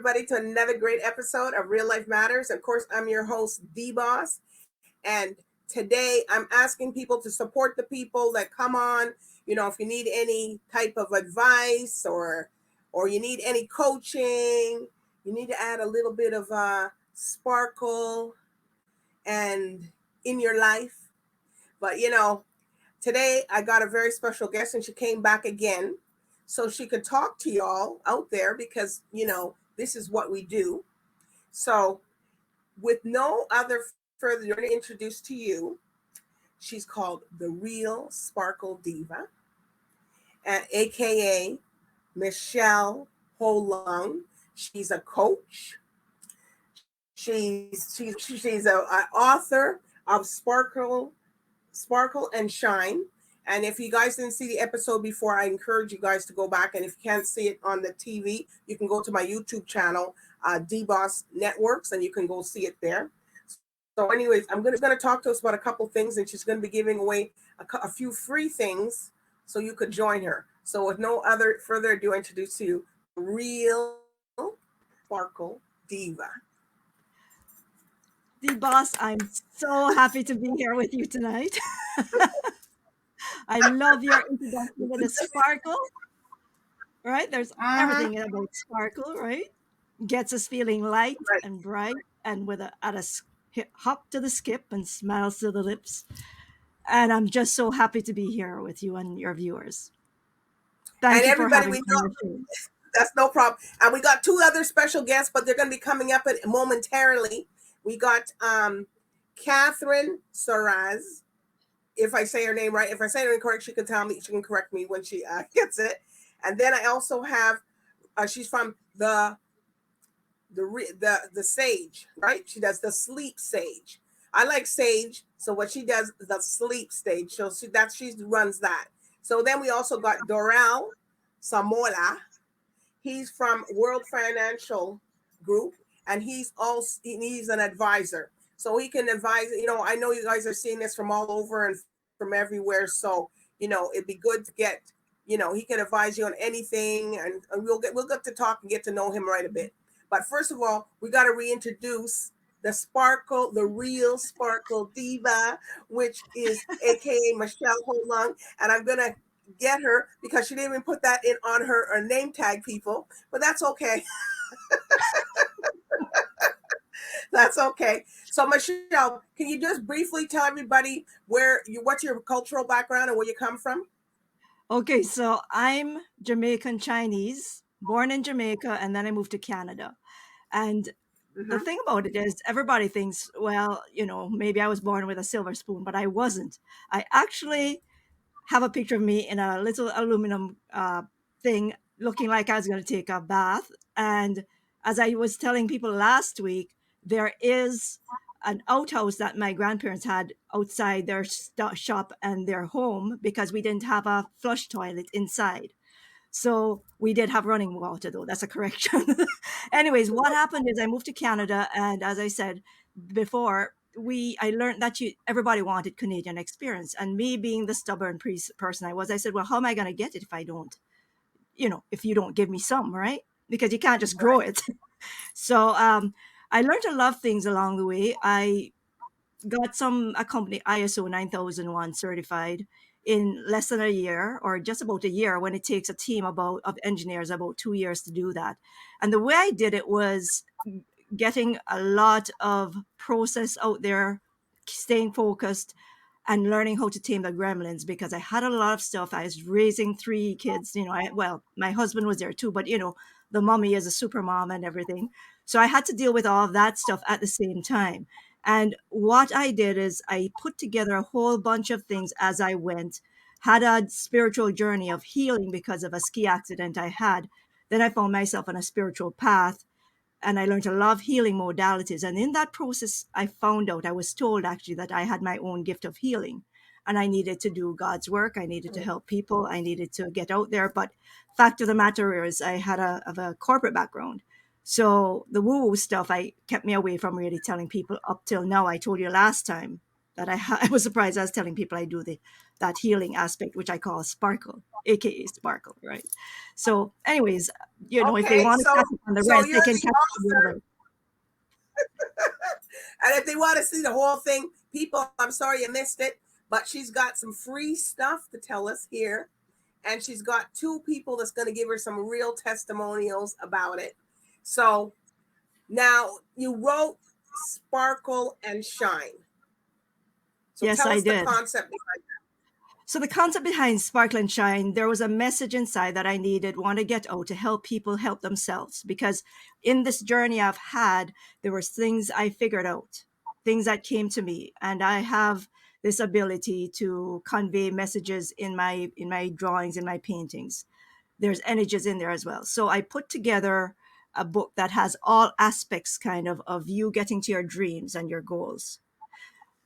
everybody to another great episode of Real Life Matters. Of course, I'm your host, D Boss. And today I'm asking people to support the people that come on. You know, if you need any type of advice or you need any coaching, you need to add a little bit of sparkle and in your life. But you know, today I got a very special guest and she came back again so she could talk to y'all out there because, you know, this is what we do. So with no other further ado, to introduce to you, she's called the Real Sparkle Diva, aka Michele Ho Lung. She's a coach. She's an author of Sparkle and Shine. And if you guys didn't see the episode before, I encourage you guys to go back. And if you can't see it on the TV, you can go to my YouTube channel, D-Boss Networks, and you can go see it there. So anyways, I'm going to talk to us about a couple things, and she's going to be giving away a few free things so you could join her. So with no other further ado, I introduce to you Real Sparkle Diva. D-Boss, I'm so happy to be here with you tonight. I love your introduction with the sparkle, right? There's everything about sparkle, right? Gets us feeling light and bright and with a hop to the skip and smiles to the lips. And I'm just so happy to be here with you and your viewers. Thank you for having me on the show. That's no problem. And we got two other special guests, but they're going to be coming up momentarily. We got Kathyn Soraiz. If I say her name right, if I say her incorrect, she can tell me. She can correct me when she gets it. And then I also have, she's from the Sage, right? She does the Sleep Sage. I like Sage, so what she does is the Sleep Stage. So she runs that. So then we also got Dorel, Samoila. He's from World Financial Group, and he's an advisor. So he can advise, you know, I know you guys are seeing this from all over and from everywhere. So, you know, it'd be good to get, you know, he can advise you on anything, and we'll get to talk and get to know him right a bit. But first of all, we got to reintroduce the Real Sparkle Diva, which is AKA Michele Ho Lung. And I'm going to get her because she didn't even put that in on her name tag, people, but that's okay. That's okay. So Michele, can you just briefly tell everybody what's your cultural background and where you come from? Okay, so I'm Jamaican Chinese, born in Jamaica, and then I moved to Canada. And the thing about it is everybody thinks, well, you know, maybe I was born with a silver spoon, but I wasn't. I actually have a picture of me in a little aluminum thing looking like I was going to take a bath. And as I was telling people last week, there is an outhouse that my grandparents had outside their shop and their home because we didn't have a flush toilet inside. So we did have running water, though. That's a correction. Anyways, what happened is I moved to Canada, and as I said before, I learned that everybody wanted Canadian experience, and me being the stubborn person I said, well, how am I going to get it if I don't, you know, if you don't give me some, right? Because you can't just grow it. So I learned a lot of things along the way. I got a company ISO 9001 certified in less than a year, or just about a year, when it takes a team of engineers about 2 years to do that. And the way I did it was getting a lot of process out there, staying focused, and learning how to tame the gremlins, because I had a lot of stuff. I was raising 3 kids, you know, my husband was there too, but you know, the mommy is a super mom and everything. So I had to deal with all of that stuff at the same time. And what I did is I put together a whole bunch of things as I went, had a spiritual journey of healing because of a ski accident I had. Then I found myself on a spiritual path, and I learned a lot of healing modalities. And in that process, I was told actually that I had my own gift of healing, and I needed to do God's work. I needed to help people. I needed to get out there. But fact of the matter is I had a corporate background. So the woo-woo stuff kept me away from really telling people up till now. I told you last time that I was surprised. I was telling people I do that healing aspect, which I call sparkle, aka sparkle, right? So, anyways, if they Okay, want to so catch up on the so rest, they you're can the catch up on the author, other. and if they want to see the whole thing, people, I'm sorry you missed it, but she's got some free stuff to tell us here, and she's got two people that's going to give her some real testimonials about it. So now you wrote Sparkle and Shine. So Yes, tell I us the did. concept behind So the concept behind Sparkle and Shine, there was a message inside that I want to get out to help people help themselves. Because in this journey I've had, there was things I figured out, things that came to me, and I have this ability to convey messages in my drawings, in my paintings. There's energies in there as well. So I put together a book that has all aspects kind of you getting to your dreams and your goals.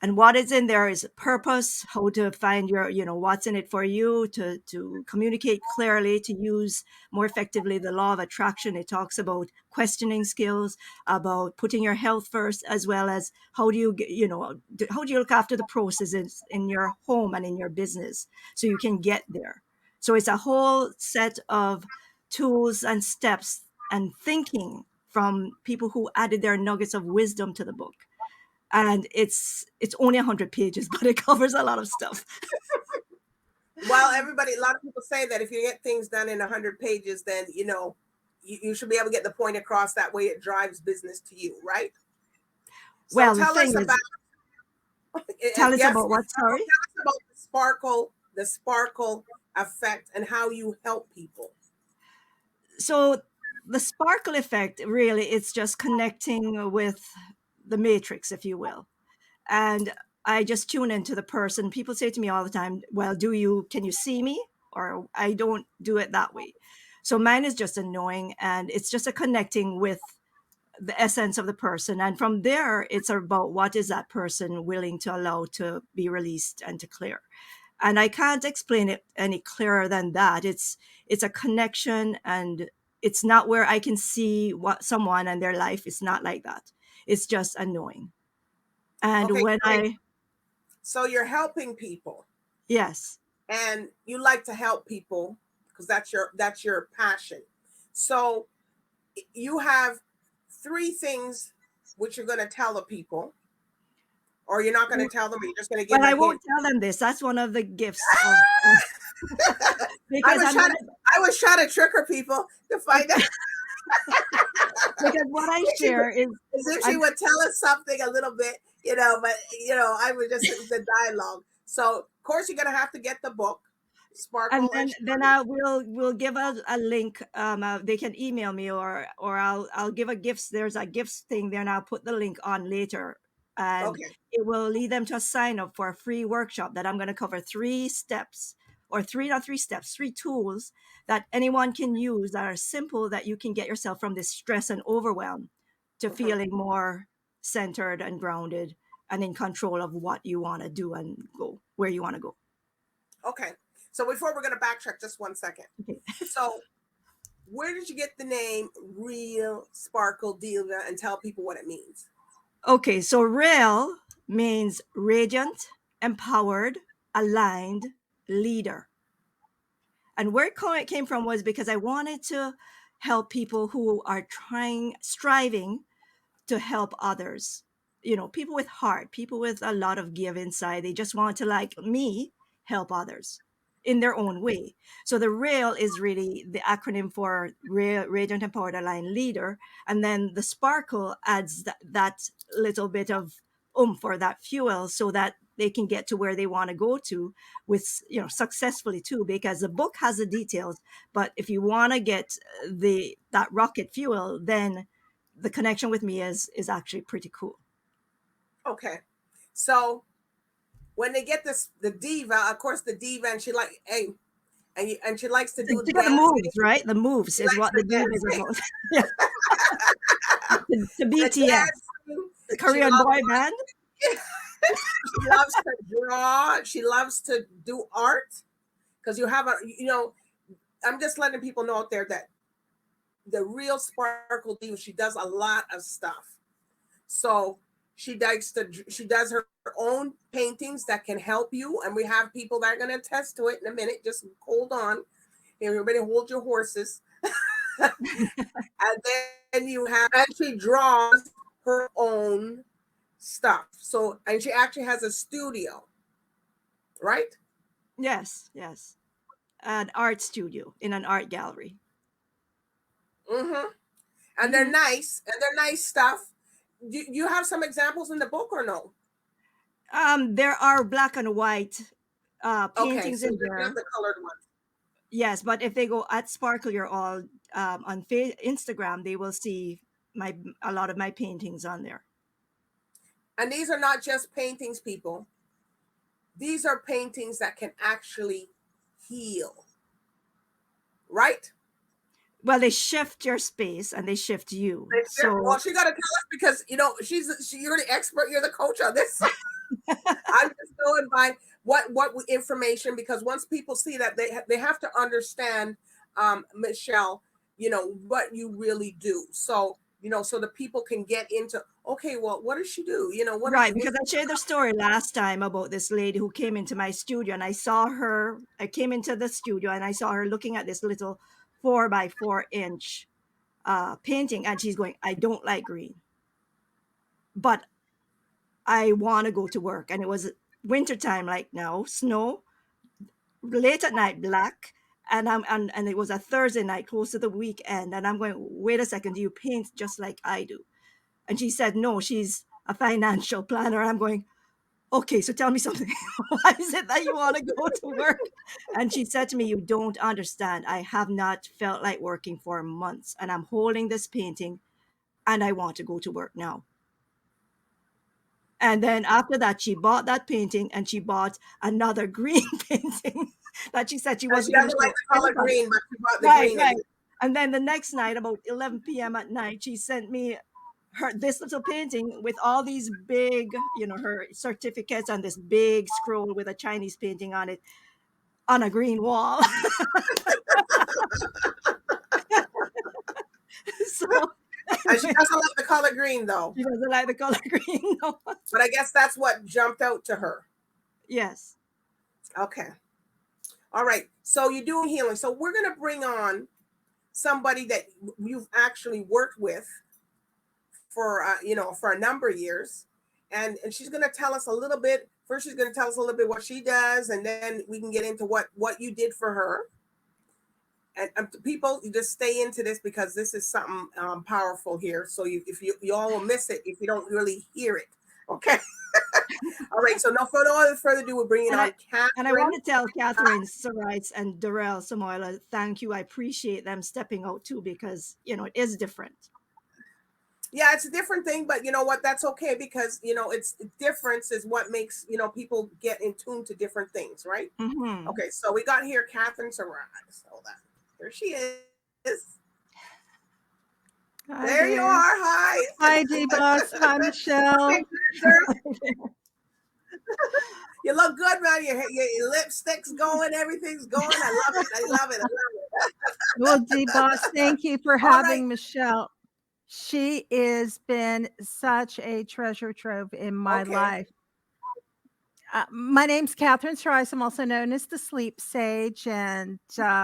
And what is in there is purpose, how to find your, what's in it for you, to communicate clearly, to use more effectively the law of attraction. It talks about questioning skills, about putting your health first, as well as how do you how do you look after the processes in your home and in your business so you can get there. So it's a whole set of tools and steps and thinking from people who added their nuggets of wisdom to the book. And it's only 100 pages, but it covers a lot of stuff. it. Well, everybody, a lot of people say that if you get things done in 100 pages, then you should be able to get the point across. That way, it drives business to you, right? So Well, the tell us thing about is, tell us yes, about what? tell Sorry. us about the sparkle effect, and how you help people. So the sparkle effect, really, it's just connecting with the matrix, if you will. And I just tune into the person. People say to me all the time, well, can you see me? Or I don't do it that way. So mine is just a knowing, and it's just a connecting with the essence of the person. And from there, it's about what is that person willing to allow to be released and to clear. And I can't explain it any clearer than that. It's a connection, and it's not where I can see what someone and their life. It's not like that. It's just a knowing. And Okay, when great. I So you're helping people, yes. and you like to help people because that's your passion. So you have three things which you're going to tell the people, or you're not going to tell them, or you're just going to give Well, a I hint. won't tell them this. That's one of the gifts of I because was I'm trying gonna to I was trying to trick her people to find out because what I if she would, share is as if she I'm would tell us something a little bit, but I was just the dialogue. So of course you're gonna have to get the book, and Sparkle and then Shine. I will give a link. They can email me, or I'll give a gifts. There's a gifts thing there, and I'll put the link on later, and Okay, it will lead them to a sign up for a free workshop that I'm going to cover three steps, or three not three steps, three tools that anyone can use that are simple, that you can get yourself from this stress and overwhelm to mhm, feeling more centered and grounded and in control of what you want to do and go where you want to go. okay. So before we're gonna backtrack just 1 second. Okay. So where did you get the name Real Sparkle Diva, and tell people what it means? Okay, so real means radiant, empowered, aligned, leader. And where it came from was because I wanted to help people who are striving to help others. People with heart, people with a lot of give inside. They just want to, like me, help others in their own way. So the RAIL is really the acronym for Radiant Empowered Aligned Leader. And then the sparkle adds that little bit of oomph or that fuel so that they can get to where they want to go to with, successfully too, because the book has the details. But if you want to get that rocket fuel, then the connection with me is actually pretty cool. Okay, so when they get the diva, of course the diva, and she like, hey, and she likes to do She got the dancing. moves, right? The moves She is likes what the to diva is dance. about. Yeah, the The BTS, dancing. the She Korean loves boy band. she loves to draw. She loves to do art because you have I'm just letting people know out there that the real Sparkle Diva, she does a lot of stuff. So She does her own paintings that can help you, and we have people that are going to attest to it in a minute. Just hold on, everybody, hold your horses. And then you have, and she draws her own stuff. So, and she actually has a studio, right? Yes, yes. An art studio in an art gallery. Mm-hmm. And they're nice, and they're nice stuff. You have some examples in the book or no? There are black and white Okay, paintings so in you have there. the colored ones. Yes, but if they go at Sparkle Your All on Instagram, they will see a lot of my paintings on there. And these are not just paintings, people. These are paintings that can actually heal, right? Well, they shift your space and they shift you. Well, So she got to tell us because you're the expert, you're the coach on this. I'm just going by what information, because once people see that, they have to understand, Michele, what you really do. So so the people can get into, okay, well, what does she do? right, because I shared the story last time about this lady who came into my studio, and I came into the studio and I saw her looking at this little 4 by 4 inch painting, and she's going, I don't like green, but I want to go to work. And it was wintertime, like now, snow, late at night, black. And it was a Thursday night, close to the weekend. And I'm going, wait a second, do you paint just like I do? And she said, no, she's a financial planner. I'm going, okay, so tell me something. Why is it that you want to go to work? And she said to me, you don't understand. I have not felt like working for months, and I'm holding this painting and I want to go to work now. And then after that, she bought that painting and she bought another green painting that she said she And she wasn't going to doesn't like show the color anybody. green, but she bought the Right, green right. anyway. And then the next night, about 11 p.m. at night, she sent me this little painting with all these big, her certificates and this big scroll with a Chinese painting on it on a green wall. So And she doesn't like the color green, though. she doesn't like the color green. No. But I guess that's what jumped out to her. Yes. Okay. All right. So you're doing healing. So we're going to bring on somebody that you've actually worked with for for a number of years, and she's going to tell us a little bit. First, she's going to tell us a little bit what she does, and then we can get into what you did for her. And people, you just stay into this because this is something powerful here. So if you all will miss it if you don't really hear it. Okay. All right. So no further ado, we're bringing on Kathyn. And I want to tell Kathyn, Soraiz, and Dorel, Samoila, thank you. I appreciate them stepping out too, because it is different. Yeah, it's a different thing, but you know what? That's okay, because it's difference is what makes people get in tune to different things, right? Mm-hmm. Okay, so we got here Kathyn Soraiz. Hold on, there she is. Hi there you are. Hi. Hi, D-Boss. Hi, Michele. You look good, man. Your lipstick's going, everything's going. I love it. I love it. I love it. Well, D-Boss, thank you for having Michele. She has been such a treasure trove in my life. My name's Kathyn Soraiz. I'm also known as the Sleep Sage, and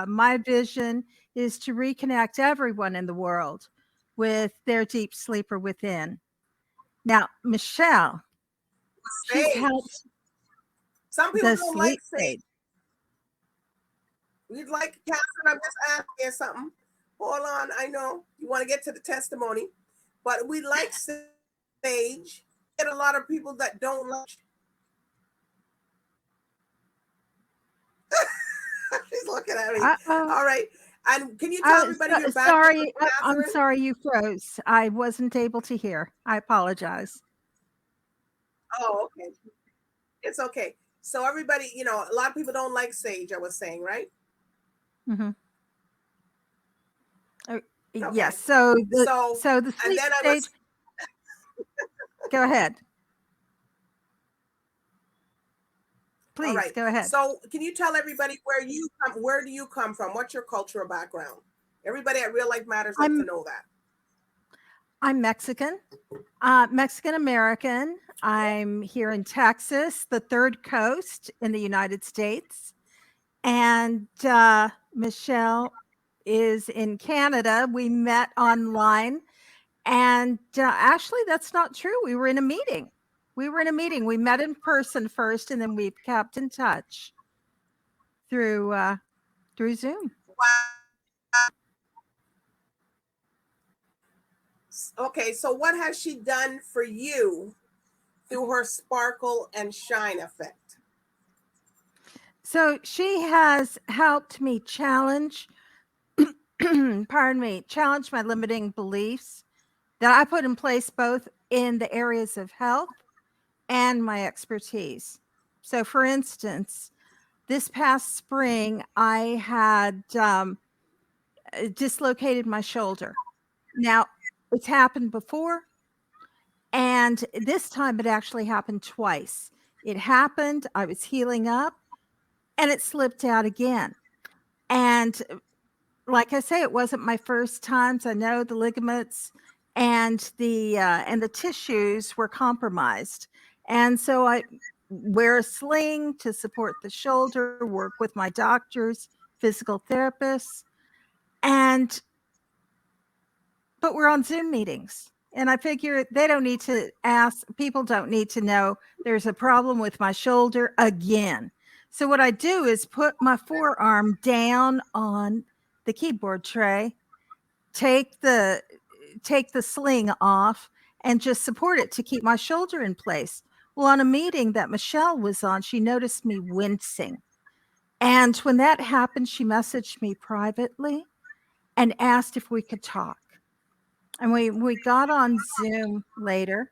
my vision is to reconnect everyone in the world with their deep sleeper within. Now, Michele, she's helped. Some people don't like sage. We'd like Kathyn. I'm just asking something. Hold on. I know you want to get to the testimony, but we like sage. Get a lot of people that don't like. She's looking at me. All right. And can you tell everybody your background? Sorry, I'm sorry you froze. I wasn't able to hear. I apologize. Oh, okay. It's okay. So everybody, a lot of people don't like sage, I was saying, right? Mm-hmm. Okay. Yes. So the sleep sage. Go ahead. Please go ahead. So can you tell everybody where do you come from? What's your cultural background? Everybody at Real Life Matters likes to know that. I'm Mexican, Mexican American. I'm here in Texas, the third coast in the United States. And Michele is in Canada. We met online. And actually, that's not true. We were in a meeting. We met in person first, and then we've kept in touch through Zoom. Okay, so what has she done for you through her sparkle and shine effect? So she has helped me challenge, pardon me, challenge my limiting beliefs that I put in place both in the areas of health and my expertise. So, for instance, this past spring, I had dislocated my shoulder. Now, it's happened before, and this time it actually happened twice. It happened, I was healing up, and it slipped out again. And like I say, it wasn't my first times. I know the ligaments and the tissues were compromised, and so I wear a sling to support the shoulder, work with my doctors, physical therapists, and but we're on Zoom meetings. And I figure they don't need to ask, people don't need to know there's a problem with my shoulder again. So what I do is put my forearm down on the keyboard tray, take the sling off, and just support it to keep my shoulder in place. Well, on a meeting that Michele was on, she noticed me wincing. And when that happened, she messaged me privately and asked if we could talk. And we got on Zoom later.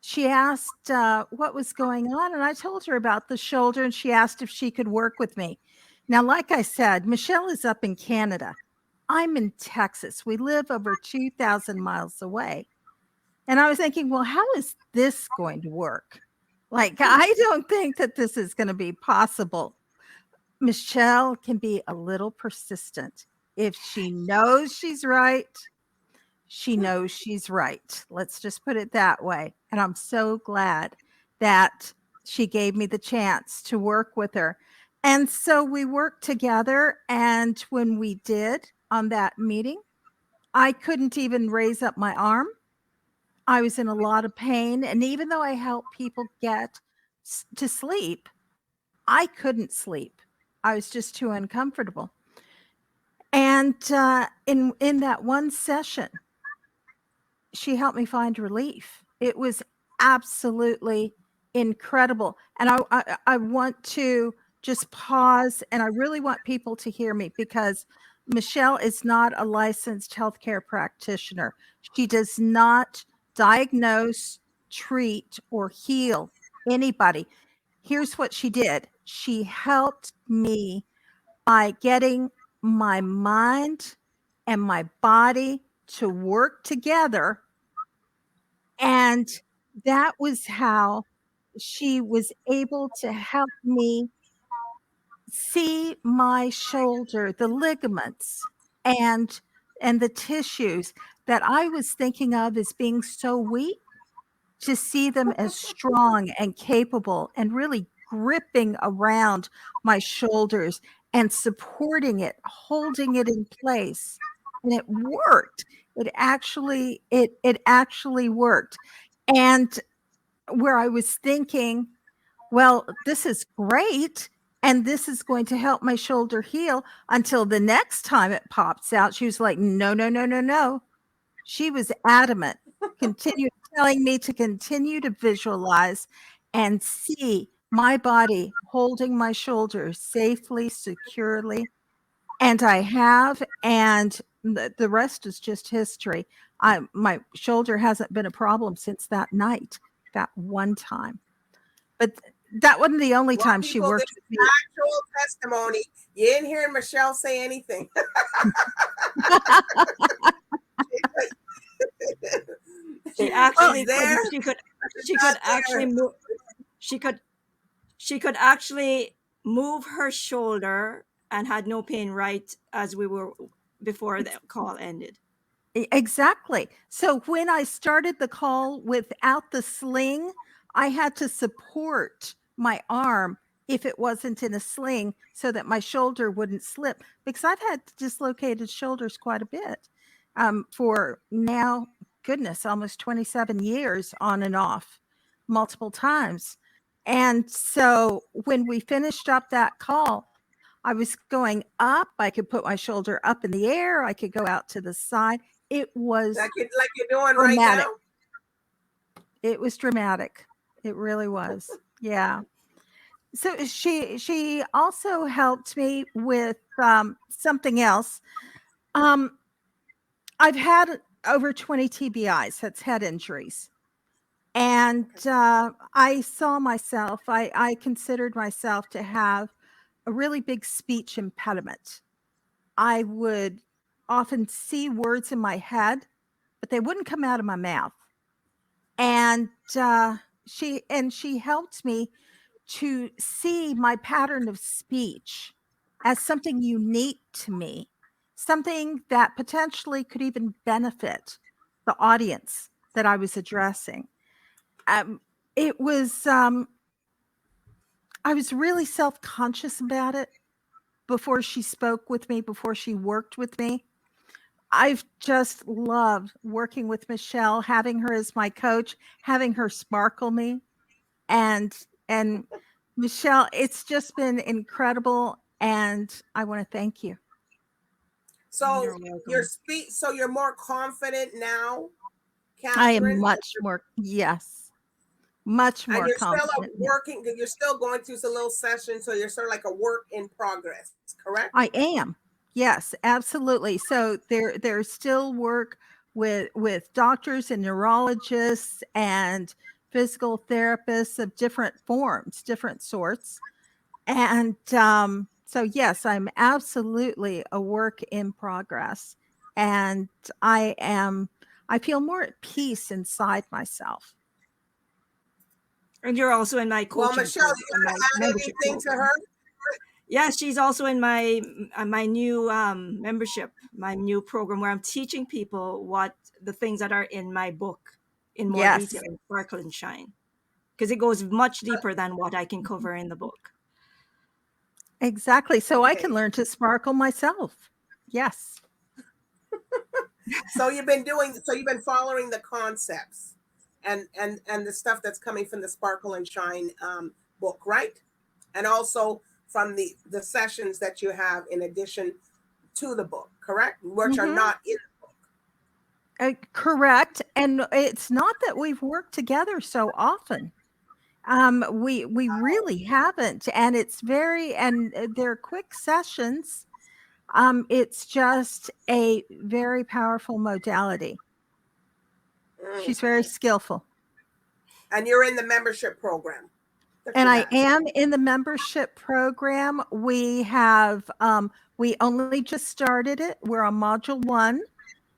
She asked what was going on, and I told her about the shoulder, and she asked if she could work with me. Now, like I said, Michele is up in Canada. I'm in Texas. We live over 2,000 miles away. And I was thinking, well, how is this going to work? Like, I don't think that this is going to be possible. Michele can be a little persistent. If she knows she's right, she knows she's right. Let's just put it that way. And I'm so glad that she gave me the chance to work with her. And so we worked together. And when we did on that meeting, I couldn't even raise up my arm. I was in a lot of pain. And even though I help people get to sleep, I couldn't sleep. I was just too uncomfortable. And in that one session, she helped me find relief. It was absolutely incredible. And I want to just pause, and I really want people to hear me, because Michele is not a licensed healthcare practitioner. She does not diagnose, treat, or heal anybody. Here's what she did. She helped me by getting my mind and my body to work together. And that was how she was able to help me see my shoulder, the ligaments and the tissues that I was thinking of as being so weak, to see them as strong and capable and really gripping around my shoulders and supporting it, holding it in place. And it worked. It actually worked. And where I was thinking, well, this is great, and this is going to help my shoulder heal, until the next time it pops out, she was like, no, no, no, no, no. She was adamant, continued telling me to continue to visualize and see my body holding my shoulder safely, securely. And I have, and the rest is just history. My shoulder hasn't been a problem since that night, that one time. But that wasn't the only Well, time she people, worked this with me. is actual testimony. You didn't hear Michele say anything. She actually there. she could actually move she could actually move her shoulder and had no pain right as we were before the call ended. Exactly. So when I started the call without the sling, I had to support my arm if it wasn't in a sling so that my shoulder wouldn't slip, because I've had dislocated shoulders quite a bit for now, goodness, almost 27 years on and off, multiple times. And so when we finished up that call, I was going up. I could put my shoulder up in the air. I could go out to the side. It was like you're doing right dramatic. now. It was dramatic. It really was. Yeah. So she also helped me with something else. I've had over 20 TBIs, that's head injuries. And I saw myself, I considered myself to have a really big speech impediment. I would often see words in my head, but they wouldn't come out of my mouth. And she helped me to see my pattern of speech as something unique to me, something that potentially could even benefit the audience that I was addressing. It was I was really self-conscious about it before she spoke with me, before she worked with me. I've just loved working with Michele, having her as my coach, having her sparkle me. And Michele, it's just been incredible, and I want to thank you. So so you're more confident now, I am Kathyn? much more, yes, much more And you're still confident now. working, you're still going through some little sessions, so you're sort of like a work in progress, correct? I am. Yes, absolutely. So there's still work with doctors and neurologists and physical therapists of different forms, different sorts. And so yes, I'm absolutely a work in progress. And I feel more at peace inside myself. And you're also in my Well, coaching Michele, program, you my gotta add membership anything to program. her? Yeah, she's also in my new membership, my new program where I'm teaching people what the things that are in my book in more detail, Yes, in Sparkle and Shine, because it goes much deeper than what I can cover in the book. exactly. So I Okay. can learn to sparkle myself. Yes. So you've been following the concepts and the stuff that's coming from the Sparkle and Shine book, right? And also from the sessions that you have in addition to the book, correct? Which are Mhm. not in the book. Correct. And it's not that we've worked together so often. We really haven't, and it's very and they're quick sessions. It's just a very powerful modality. Mm. She's very skillful. And you're in the membership program that And you I have. am in the membership program. We only just started it. We're on module 1,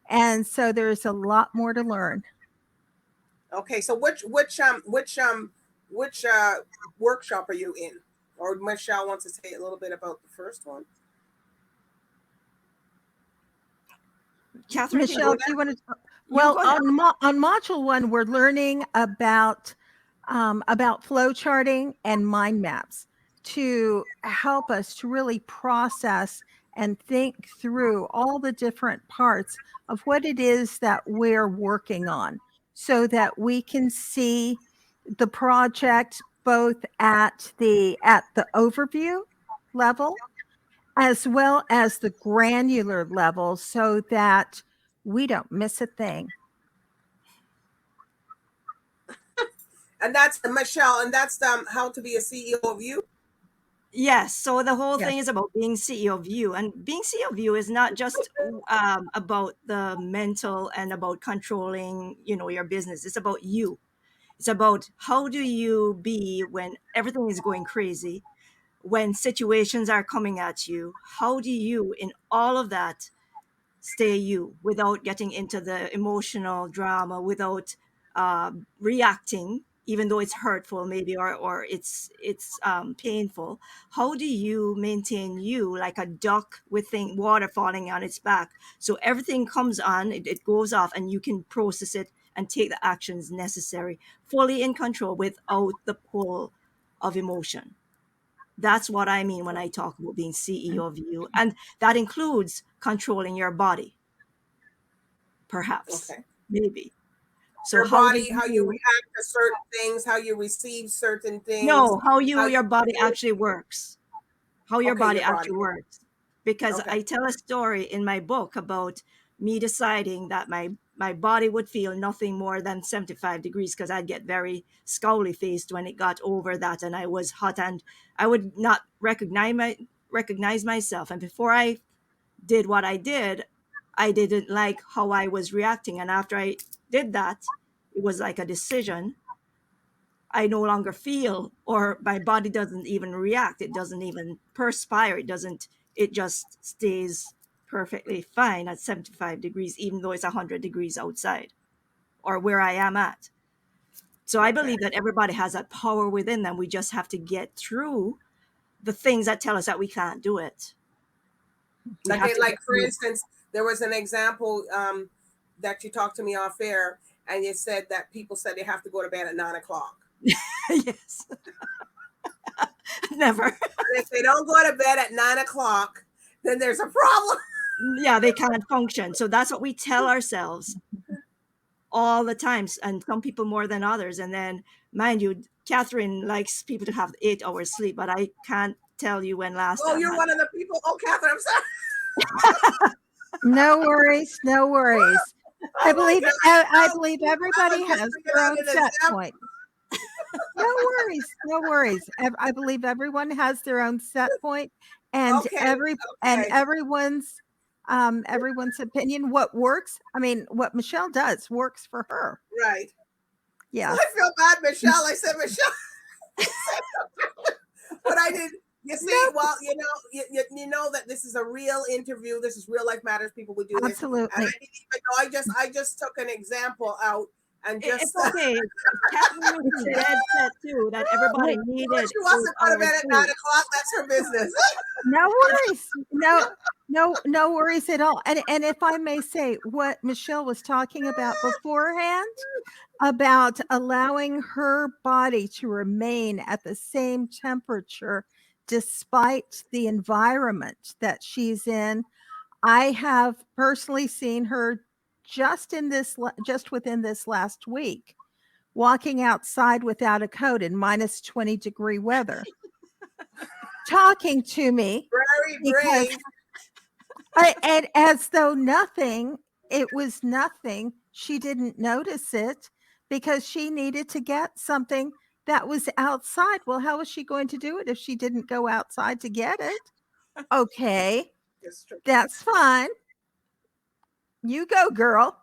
and so there's a lot more to learn. Okay, so which workshop are you in? Or Michele wants to say a little bit about the first one. Kathyn, can Michele, go. do you want to? You Well, go ahead. on module 1, we're learning about flow charting and mind maps to help us to really process and think through all the different parts of what it is that we're working on, so that we can see the project both at the overview level as well as the granular level, so that we don't miss a thing. And that's Michele, and that's how to be a CEO of you. Yes. So the whole Yes. thing is about being CEO of you, and being CEO of you is not just about the mental and about controlling, your business. It's about you. It's about how do you be when everything is going crazy, when situations are coming at you. How do you, in all of that, stay you without getting into the emotional drama, without reacting, even though it's hurtful maybe, or it's painful. How do you maintain you like a duck with water falling on its back, so everything comes on, it goes off, and you can process it and take the actions necessary, fully in control without the pull of emotion? That's what I mean when I talk about being CEO of you, and that includes controlling your body, perhaps, Okay. maybe. So Your how do body, how you you react to certain things, how you receive certain things, know how how you your body actually works? How your okay, body your body. actually works. Because Okay. I tell a story in my book about me deciding that my body would feel nothing more than 75 degrees, because I'd get very scowly faced when it got over that, and I was hot, and I would not recognize myself. And before I did what I did, I didn't like how I was reacting. And after I did that, it was like a decision. I no longer feel, or my body doesn't even react. It doesn't even perspire. It just stays perfectly fine at 75 degrees, even though it's 100 degrees outside or where I am at. So I Okay. believe that everybody has that power within them. We just have to get through the things that tell us that we can't do it. We have to Like get for through. instance, there was an example that you talked to me off air, and you said that people said they have to go to bed at 9 o'clock. Yes. Never. And if they don't go to bed at 9 o'clock, then there's a problem. Yeah, they can't function. So that's what we tell ourselves all the times, and some people more than others. And then, mind you, Kathyn likes people to have 8 hours sleep, but I can't tell you when last Oh, time. you're one of the people. Oh, Kathyn, I'm sorry. No worries, no worries. I Oh my believe God. I No, believe I everybody was just has bringing their out own an set example. point. No worries, no worries. I believe everyone has their own set point, and Okay. Okay. everyone's opinion. What works? I mean, what Michele does works for her. Right. Yeah, I feel bad, Michele. I said Michele. But I did. You see, no, well, you know that this is a real interview. This is real life matters. People would do this, and I absolutely. didn't even know. I just took an example out and It's just. okay. Kathyn was dead set too that everybody Wait, needed She wants to go to 8 hours bed at sleep. 9 o'clock. That's her business. no worries. No worries at all. And if I may say, what Michele was talking about beforehand, about allowing her body to remain at the same temperature despite the environment that she's in. I have personally seen her just within this last week walking outside without a coat in -20-degree weather, talking to me Very because brave. and as though nothing, it was nothing. She didn't notice it because she needed to get something that was outside. Well, how was she going to do it if she didn't go outside to get it? Okay, It's true. that's fine. You go, girl.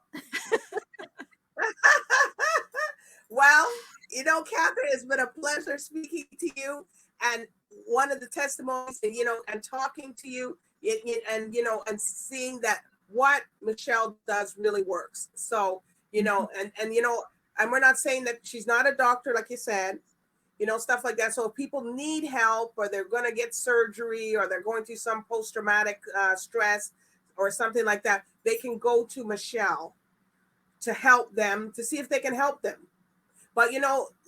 Well, Kathyn, it's been a pleasure speaking to you. And one of the testimonies, and talking to you, and seeing that what Michele does really works. So, and we're not saying that she's not a doctor, like you said, stuff like that. So if people need help, or they're going to get surgery, or they're going through some post-traumatic stress or something like that, they can go to Michele to help them, to see if they can help them. But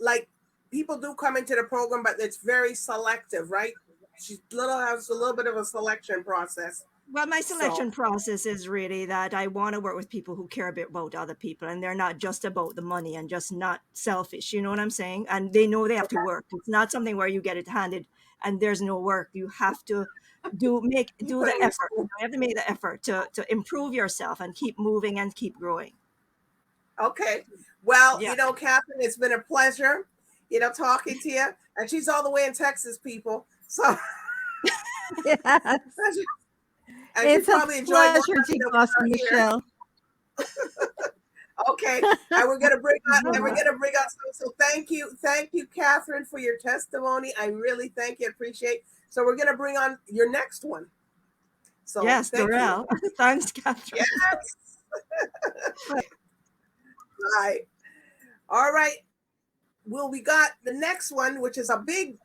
like, people do come into the program, but it's very selective, right? She has a little bit of a selection process. Well, my So selection process is really that I want to work with people who care a bit about other people, and they're not just about the money and just not selfish. You know what I'm saying? And they know they have to okay, work. It's not something where you get it handed and there's no work. You have to do you the put in your effort. school. You have to make the effort to improve yourself and keep moving and keep growing. Okay. Well, Yeah. Kathyn, it's been a pleasure, talking to you. And she's all the way in Texas, people. So Yes. and she It's a probably enjoyed more pleasure to than we boss are here. Michele. Okay. And we're gonna bring out so thank you, Kathyn, for your testimony. I really thank you, appreciate. So we're gonna bring on your next one. So Yes, thank you. Dorel. Thanks, Kathyn. Yes. Bye. All right. well, we got the next one, which is a big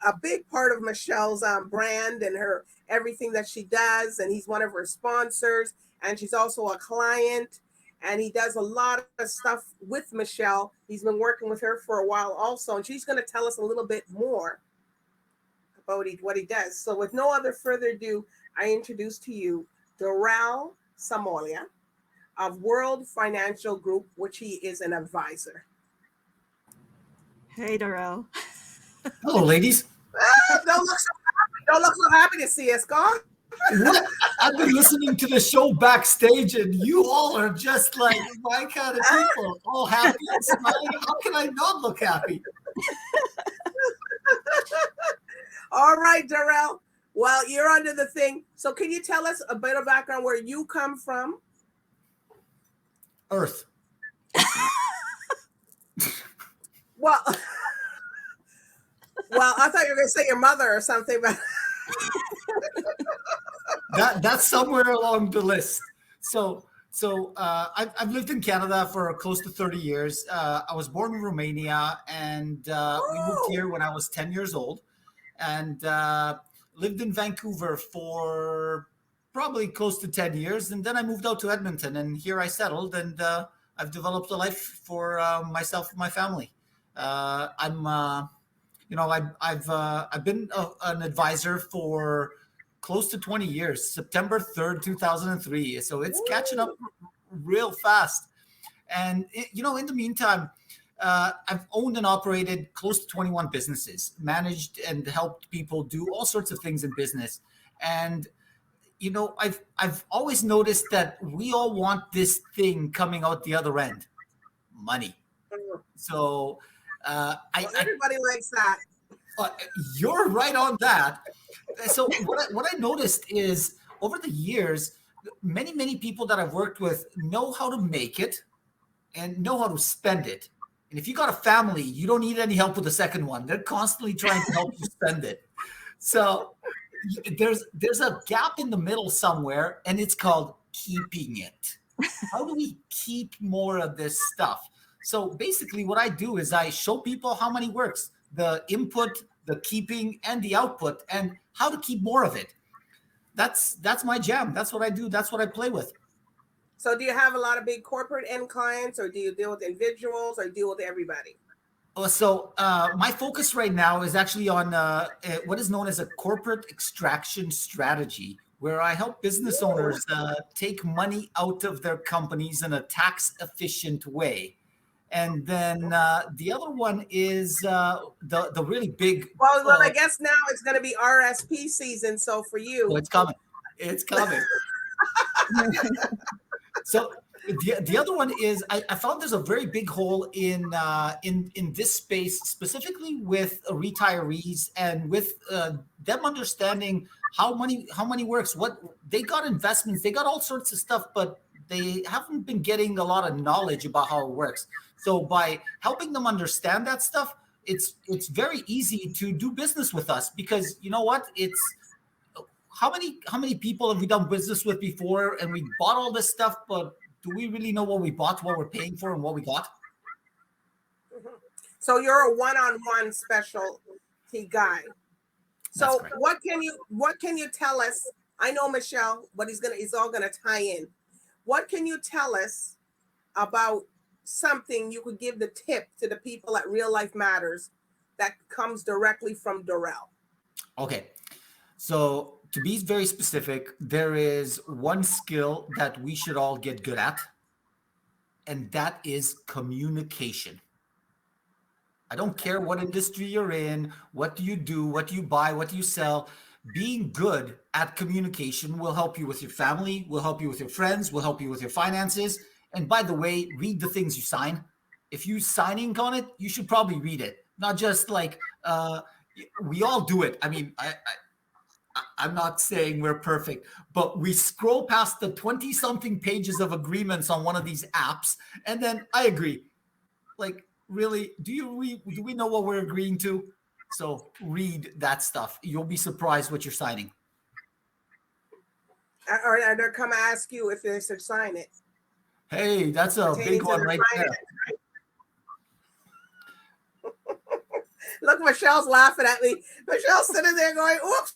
part of Michelle's brand and her everything that she does, and he's one of her sponsors, and she's also a client, and he does a lot of stuff with Michelle. He's been working with her for a while also, and she's going to tell us a little bit more about what he does. So with no other further ado, I introduce to you Dorel Samoila of World Financial Group, which he is an advisor. Hey, Dorel. Hello, ladies. Don't look so happy to see us, God. What? I've been listening to the show backstage, and you all are just like my kind of people, all happy and smiling. How can I not look happy? All right, Dorel. Well, you're under the thing. So can you tell us a bit of background where you come from? Earth. Well, I thought you were going to say your mother or something, but that's somewhere along the list. So I've lived in Canada for close to 30 years. I was born in Romania, and we moved here when I was 10 years old, and lived in Vancouver for probably close to 10 years. And then I moved out to Edmonton, and here I settled, and I've developed a life for myself and my family. I've been an advisor for close to 20 years, September 3rd, 2003. So it's catching up real fast. And, in the meantime, I've owned and operated close to 21 businesses, managed and helped people do all sorts of things in business. And, I've always noticed that we all want this thing coming out the other end, money. So everybody likes that. You're right on that. So what I noticed is over the years, many people that I've worked with know how to make it and know how to spend it. And if you got a family, you don't need any help with the second one. They're constantly trying to help you spend it. So there's a gap in the middle somewhere, and it's called keeping it. How do we keep more of this stuff? So basically what I do is I show people how money works, the input, the keeping, and the output, and how to keep more of it. That's my jam. That's what I do. That's what I play with. So do you have a lot of big corporate end clients, or do you deal with individuals, or deal with everybody? So my focus right now is actually on what is known as a corporate extraction strategy, where I help business owners take money out of their companies in a tax efficient way. And then the other one is the really big. Well, I guess now it's going to be RSP season. So for you, it's coming. It's coming. So the other one is I found there's a very big hole in this space, specifically with retirees and with them understanding how money works. What they got investments, they got all sorts of stuff, but they haven't been getting a lot of knowledge about how it works. So by helping them understand that stuff, it's very easy to do business with us, because you know what? It's how many people have we done business with before, and we bought all this stuff, but do we really know what we bought, what we're paying for, and what we got? So you're a one-on-one specialty guy. So what can you tell us? I know Michelle, but it's all gonna tie in. What can you tell us about something you could give the tip to the people at Real Life Matters that comes directly from Dorel? Okay. So to be very specific, there is one skill that we should all get good at, and that is communication. I don't care what industry you're in, what do you do, what do you buy, what do you sell. Being good at communication will help you with your family, will help you with your friends, will help you with your finances. And by the way, read the things you sign. If you signing on it, you should probably read it. Not just like we all do it. I mean, I'm not saying we're perfect, but we scroll past the 20-something pages of agreements on one of these apps, and then I agree. Like, really, do we know what we're agreeing to? So read that stuff. You'll be surprised what you're signing. Or they'll come ask you if they should sign it. Hey, that's a big one right there. Look, Michelle's laughing at me. Michelle's sitting there going, oops.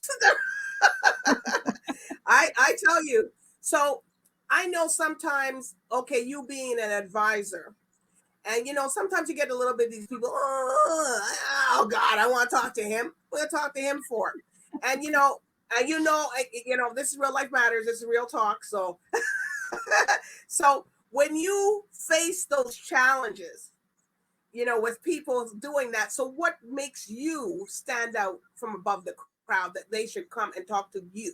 I tell you. So I know sometimes, okay, you being an advisor, and sometimes you get a little bit of these people, oh God, I want to talk to him. What to talk to him for? And this is real life matters. This is real talk. So so when you face those challenges, with people doing that, so what makes you stand out from above the crowd that they should come and talk to you?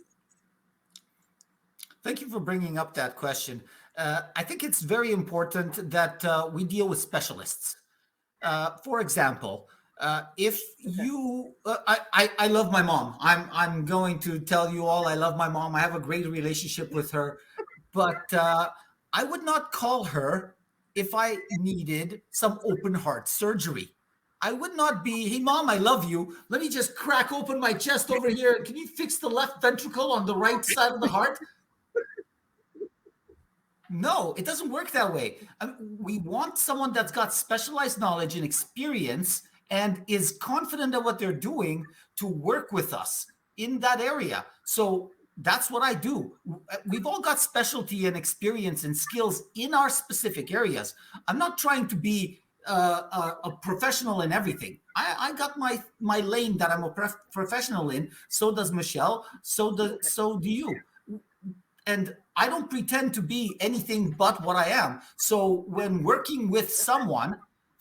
Thank you for bringing up that question. I think it's very important that we deal with specialists. For example, if you, I love my mom. I'm going to tell you all I love my mom. I have a great relationship with her, but I would not call her if I needed some open heart surgery. I would not be, hey mom, I love you. Let me just crack open my chest over here. Can you fix the left ventricle on the right side of the heart? No, it doesn't work that way. We want someone that's got specialized knowledge and experience and is confident of what they're doing to work with us in that area. So that's what I do. We've all got specialty and experience and skills in our specific areas. I'm not trying to be a professional in everything. I got my lane that I'm a professional in. So does Michelle. So do you. And I don't pretend to be anything but what I am. So when working with someone,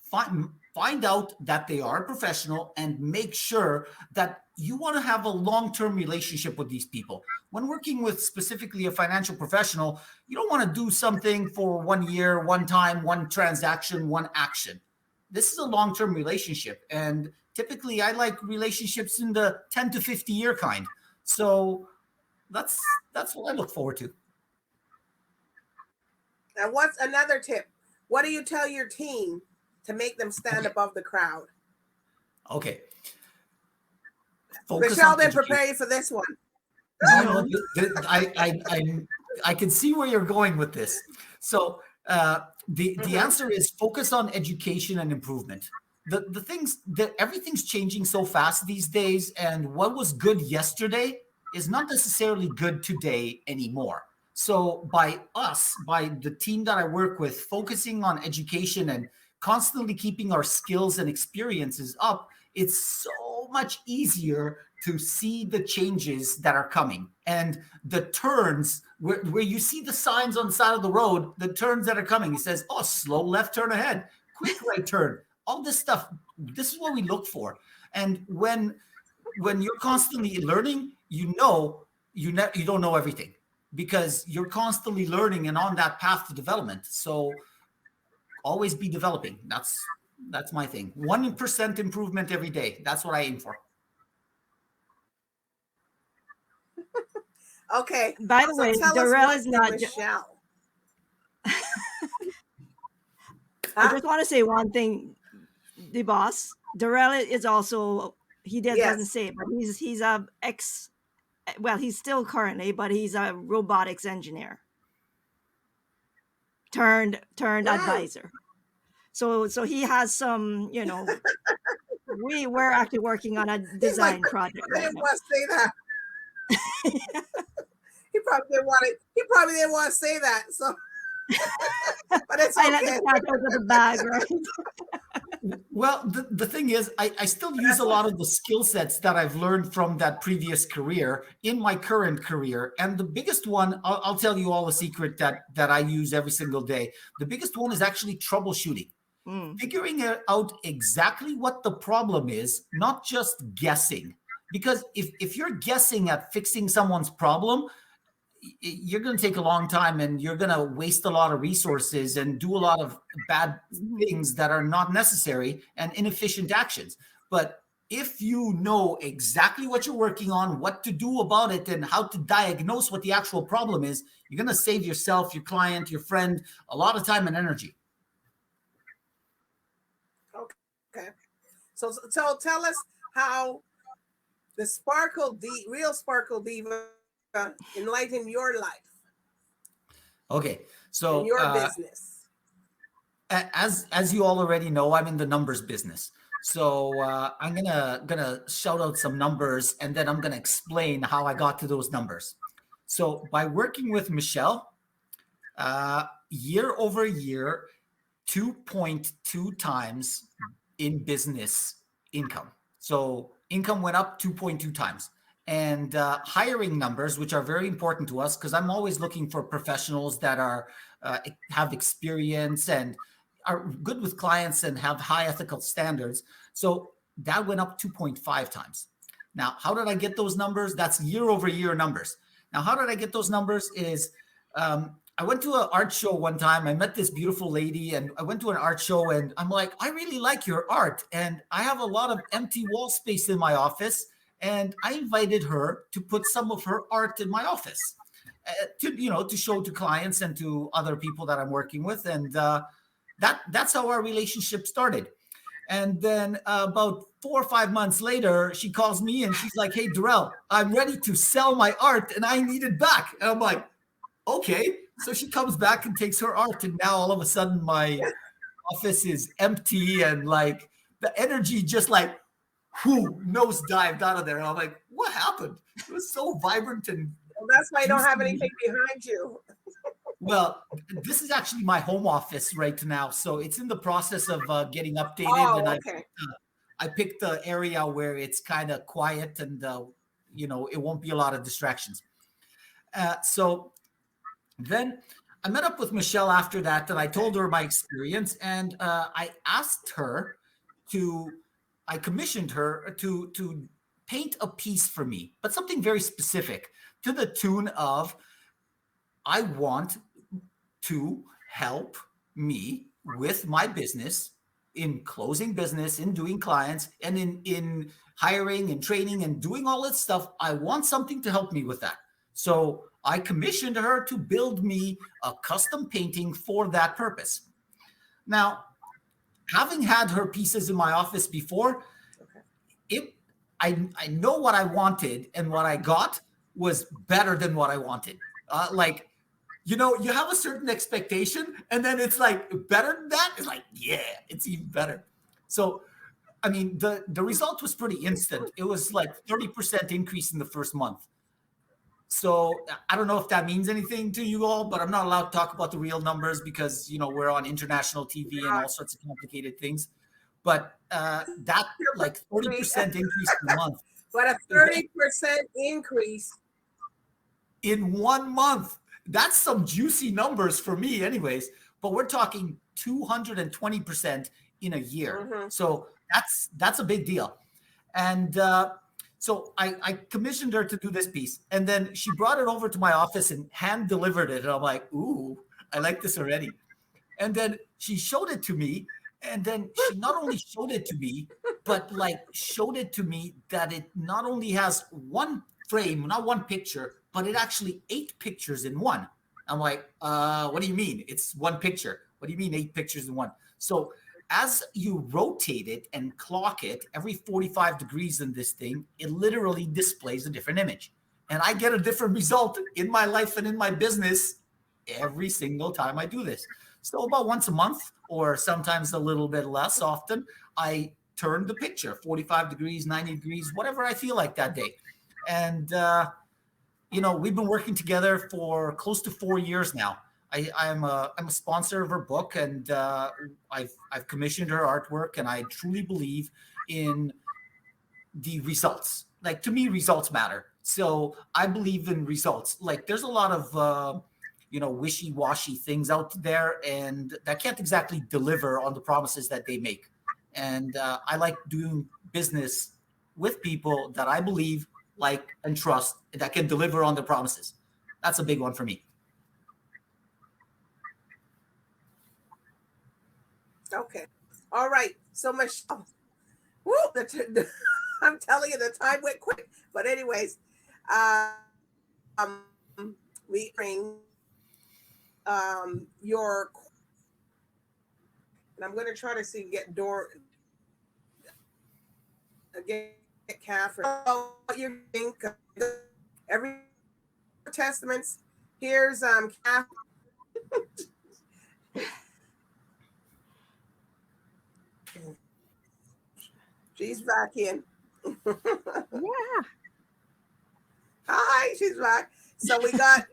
find out that they are a professional and make sure that you want to have a long-term relationship with these people. When working with specifically a financial professional, you don't want to do something for 1 year, one time, one transaction, one action. This is a long-term relationship. And typically I like relationships in the 10 to 50 year kind. So that's what I look forward to. And what's another tip? What do you tell your team to make them stand above the crowd? Okay. Michelle didn't prepare you for this one. No, I can see where you're going with this. So the answer is focus on education and improvement. The things that everything's changing so fast these days, and what was good yesterday is not necessarily good today anymore. So by the team that I work with, focusing on education and constantly keeping our skills and experiences up, it's so much easier to see the changes that are coming and the turns where you see the signs on the side of the road, the turns that are coming. It says, oh, slow left turn ahead, quick right turn, all this stuff. This is what we look for. And when you're constantly learning, you don't know everything because you're constantly learning and on that path to development. So always be developing. That's my thing. 1% improvement every day. That's what I aim for. Okay. By the way, Dorel is not Michelle. I just want to say one thing, the boss. Dorel is also, he doesn't say it, but he's a he's still currently, but he's a robotics engineer turned advisor. So he has some, we're actually working on a design project. I didn't want to say that. He probably didn't want to say that. So but it's okay. I let the cat out of the bag, right? Well, the thing is, I still use a lot of the skill sets that I've learned from that previous career in my current career. And the biggest one, I'll tell you all a secret that I use every single day. The biggest one is actually troubleshooting. Figuring out exactly what the problem is, not just guessing. Because if you're guessing at fixing someone's problem, you're going to take a long time and you're going to waste a lot of resources and do a lot of bad things that are not necessary and inefficient actions. But if you know exactly what you're working on, what to do about it, and how to diagnose what the actual problem is, you're going to save yourself, your client, your friend, a lot of time and energy. Okay. So tell us how the real Sparkle Diva enlighten your life. Okay, so in your business. As you all already know, I'm in the numbers business. So I'm gonna shout out some numbers, and then I'm gonna explain how I got to those numbers. So by working with Michele, year over year, 2.2 times in business income. So income went up 2.2 times. And hiring numbers, which are very important to us, because I'm always looking for professionals that are have experience and are good with clients and have high ethical standards. So that went up 2.5 times. Now, how did I get those numbers? That's year over year numbers. Now, how did I get those numbers? Is I went to an art show one time. I met this beautiful lady, and I went to an art show, and I'm like, I really like your art, and I have a lot of empty wall space in my office, and I invited her to put some of her art in my office, to show to clients and to other people that I'm working with, and that's how our relationship started. And then about 4 or 5 months later, she calls me and she's like, "Hey, Dorel, I'm ready to sell my art, and I need it back." And I'm like, okay. So she comes back and takes her art, and now all of a sudden my office is empty, and like the energy just like nosedived out of there. And I'm like, what happened? It was so vibrant and Well, that's why you don't have juicy. anything behind you. Well, this is actually my home office right now, so it's in the process of getting updated, Oh, and okay. I picked the area where it's kind of quiet, and it won't be a lot of distractions. So then I met up with Michele after that, and I told her my experience, and I commissioned her to paint a piece for me, but something very specific, to the tune of, I want to help me with my business, in closing business, in doing clients, and in hiring and training and doing all that stuff. I want something to help me with that. So I commissioned her to build me a custom painting for that purpose. Now, having had her pieces in my office before, I know what I wanted, and what I got was better than what I wanted. You have a certain expectation, and then it's like better than that. It's like, yeah, it's even better. So, I mean, the result was pretty instant. It was like 30% increase in the first month. So I don't know if that means anything to you all, but I'm not allowed to talk about the real numbers because, we're on international TV and all sorts of complicated things. But that like 30% increase in a month. But a 30% increase in 1 month. That's some juicy numbers for me anyways, but we're talking 220% in a year. Mm-hmm. So that's a big deal. And so I commissioned her to do this piece, and then she brought it over to my office and hand delivered it. And I'm like, ooh, I like this already. And then she showed it to me, and then she not only showed it to me, but like showed it to me that it not only has one frame, not one picture, but it actually 8 pictures in one. I'm like, what do you mean? It's one picture. What do you mean 8 pictures in one? So as you rotate it and clock it every 45 degrees in this thing, it literally displays a different image. And I get a different result in my life and in my business every single time I do this. So about once a month, or sometimes a little bit less often, I turn the picture 45 degrees, 90 degrees, whatever I feel like that day. And, we've been working together for close to 4 years now. I'm a sponsor of her book, and I've commissioned her artwork, and I truly believe in the results. Like, to me, results matter. So I believe in results. Like, there's a lot of wishy-washy things out there, and that can't exactly deliver on the promises that they make. And I like doing business with people that I believe, like, and trust, that can deliver on the promises. That's a big one for me. Okay. All right. So Michele, I'm telling you, the time went quick. But anyways, we bring your, and I'm going to try to see get Kathyn. Oh, you think every testaments? Here's Kathyn. She's back in. Yeah. Hi, she's back. So we got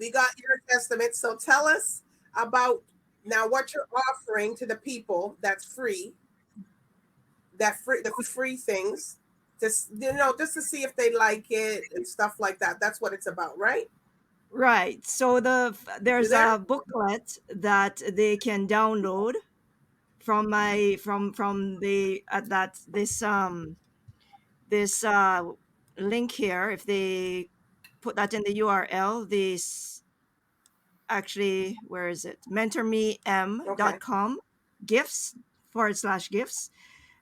your testament. So tell us about now what you're offering to the people that's free, the free things. Just just to see if they like it and stuff like that. That's what it's about, right? Right. So You there's there? a booklet that they can download from my from the that this link here. If they put that in the URL, this actually, where is it? Okay. mentormem.com gifts /gifts,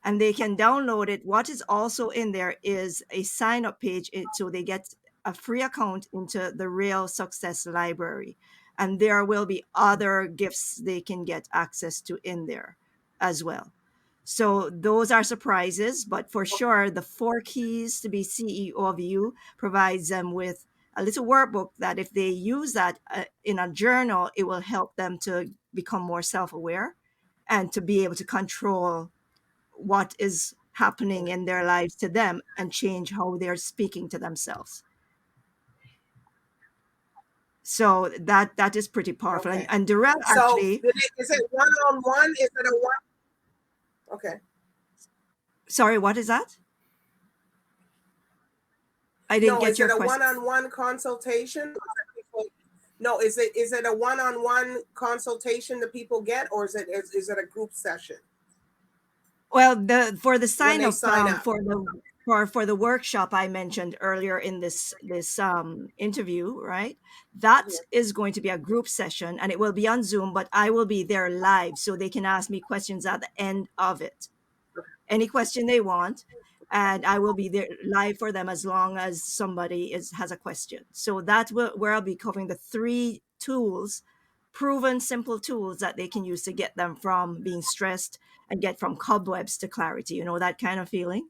and they can download it. What is also in there is a sign up page, so they get a free account into the Real Success Library. And there will be other gifts they can get access to in there as well. So those are surprises, but for sure, the 4 keys to be CEO of you provides them with a little workbook that if they use that in a journal, it will help them to become more self aware and to be able to control what is happening in their lives to them and change how they're speaking to themselves. So that is pretty powerful. Okay. And Dorel So actually, is it one-on-one? Is it a one? Okay. sorry, what is that? I didn't No, get is your it a question. one-on-one consultation? No, is it a one-on-one consultation that people get, or is it a group session Well, for the when sign they up sign up? for the workshop I mentioned earlier in this interview, right? That Mhm. is going to be a group session, and it will be on Zoom, but I will be there live, so they can ask me questions at the end of it. Any question they want, and I will be there live for them as long as somebody has a question. So that's where I'll be covering the 3 tools, proven simple tools that they can use to get them from being stressed and get from cobwebs to clarity, that kind of feeling.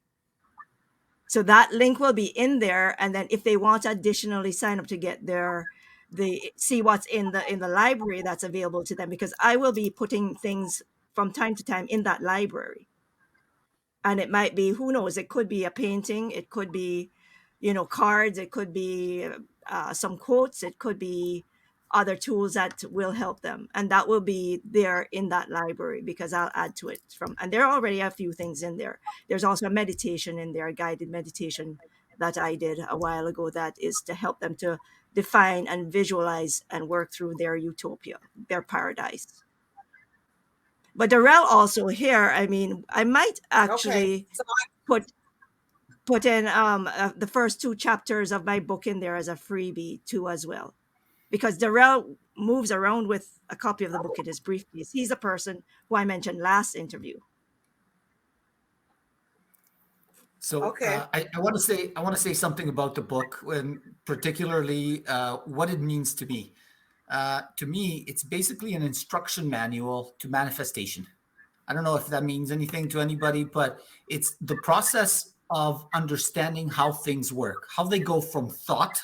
So that link will be in there, and then if they want to additionally sign up to get they see what's in the library that's available to them, because I will be putting things from time to time in that library. And it might be, who knows, it could be a painting, it could be cards, it could be some quotes, it could be other tools that will help them, and that will be there in that library because I'll add to it and there are already a few things in there. There's also a meditation in there, a guided meditation that I did a while ago, that is to help them to define and visualize and work through their utopia, their paradise. But Dorel also here, I mean, I might Okay. actually So put in the first 2 chapters of my book in there as a freebie too as well, because Darrell moves around with a copy of the book in his briefcase. He's the person who I mentioned last interview. So okay. I want to say something about the book, and particularly what it means to me. To me, it's basically an instruction manual to manifestation. I don't know if that means anything to anybody, but it's the process of understanding how things work, how they go from thought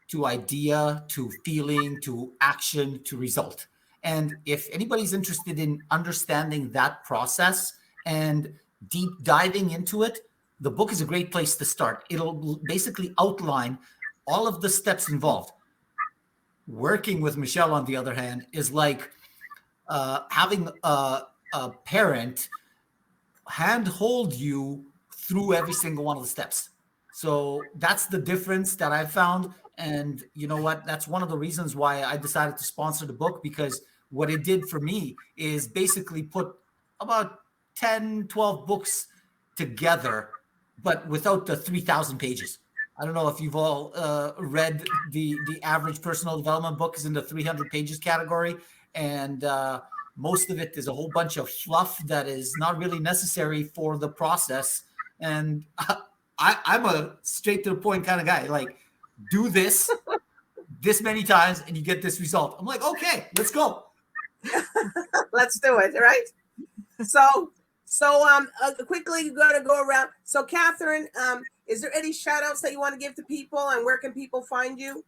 to idea to feeling to action to result. And if anybody's interested in understanding that process and deep diving into it, the book is a great place to start. It'll basically outline all of the steps involved. Working with Michele, on the other hand, is like having a parent handhold you through every single one of the steps. So that's the difference that I found. And you know what? That's one of the reasons why I decided to sponsor the book, because what it did for me is basically put about 10, 12 books together, but without the 3,000 pages. I don't know if you've all read the average personal development book is in the 300 pages category. And most of it is a whole bunch of fluff that is not really necessary for the process. And I'm a straight to the point kind of guy. Like, do this many times and you get this result. I'm like, okay, let's go. Let's do it, right? So quickly going to go around. So Kathyn, is there any shout outs that you want to give to people, and where can people find you?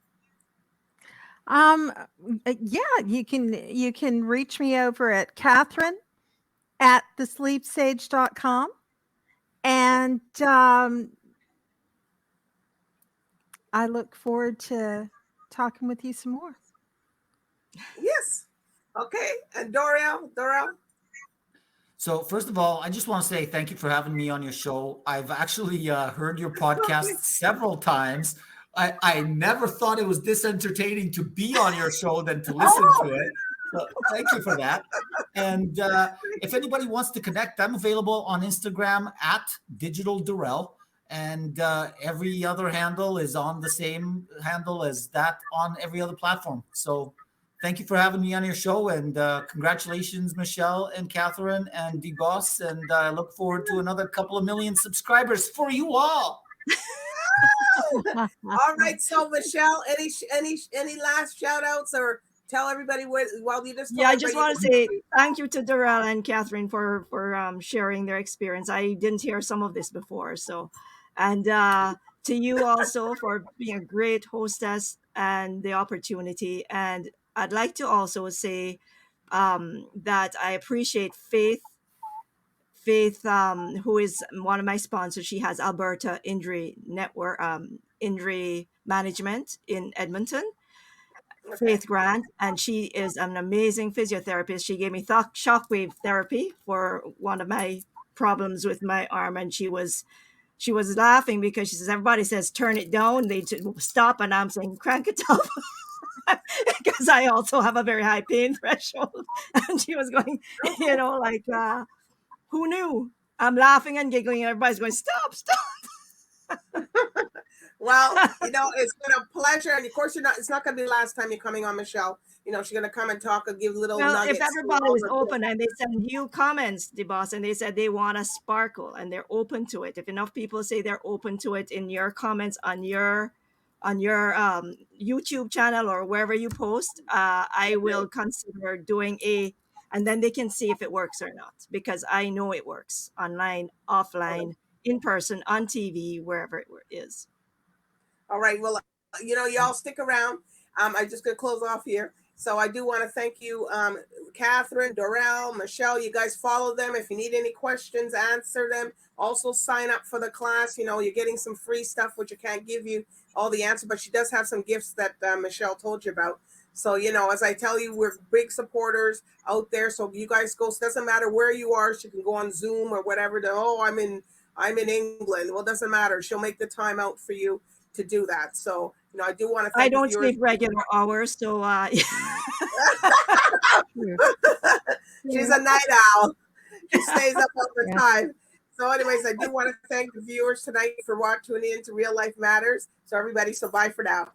Yeah, you can reach me over at Kathyn at thesleepsage.com. And I look forward to talking with you some more. Yes. Okay. And Dorel. So first of all, I just want to say thank you for having me on your show. I've actually heard your podcast several times. I never thought it was this entertaining to be on your show than to listen to it. So thank you for that. And if anybody wants to connect, I'm available on Instagram at Digital Dorel. And every other handle is on the same handle as that on every other platform. So thank you for having me on your show, and congratulations, Michele and Kathyn and D-Boss. And I look forward to another couple of million subscribers for you all. All right. So Michele, any last shout outs or tell everybody while you just I just want to say thank you to Dorel and Kathyn for sharing their experience. I didn't hear some of this before, so and to you also for being a great hostess and the opportunity. And I'd like to also say that I appreciate Faith, who is one of my sponsors. She has Alberta Injury Network, Injury Management in Edmonton. Faith Grant, and she is an amazing physiotherapist. She gave me shockwave therapy for one of my problems with my arm, and she was laughing because she says everybody says turn it down, they stop, and I'm saying crank it up because I also have a very high pain threshold. And she was going, like who knew? I'm laughing and giggling, and everybody's going stop. Well, it's been a pleasure, and of course, it's not going to be the last time you're coming on, Michele. She's going to come and talk and give little nuggets. If everybody is open and they send you comments, the boss, and they said they want a sparkle and they're open to it. If enough people say they're open to it in your comments on your YouTube channel or wherever you post, I will consider doing and then they can see if it works or not, because I know it works online, offline, in person, on TV, wherever it is. All right. Well, y'all stick around. I'm just going to close off here. So I do want to thank you, Kathyn, Dorel, Michele. You guys follow them. If you need any questions, answer them. Also sign up for the class. You're getting some free stuff, which I can't give you all the answer, but she does have some gifts that Michele told you about. So, as I tell you, we're big supporters out there. So you guys go. So it doesn't matter where you are. She can go on Zoom or whatever. I'm in England. Well, it doesn't matter. She'll make the time out for you to do that. So, I do want to thank I don't sleep regular hours, so she's a night owl. She stays up all the time. So anyways, I do want to thank the viewers tonight for tuning in to Real Life Matters. So everybody, bye for now.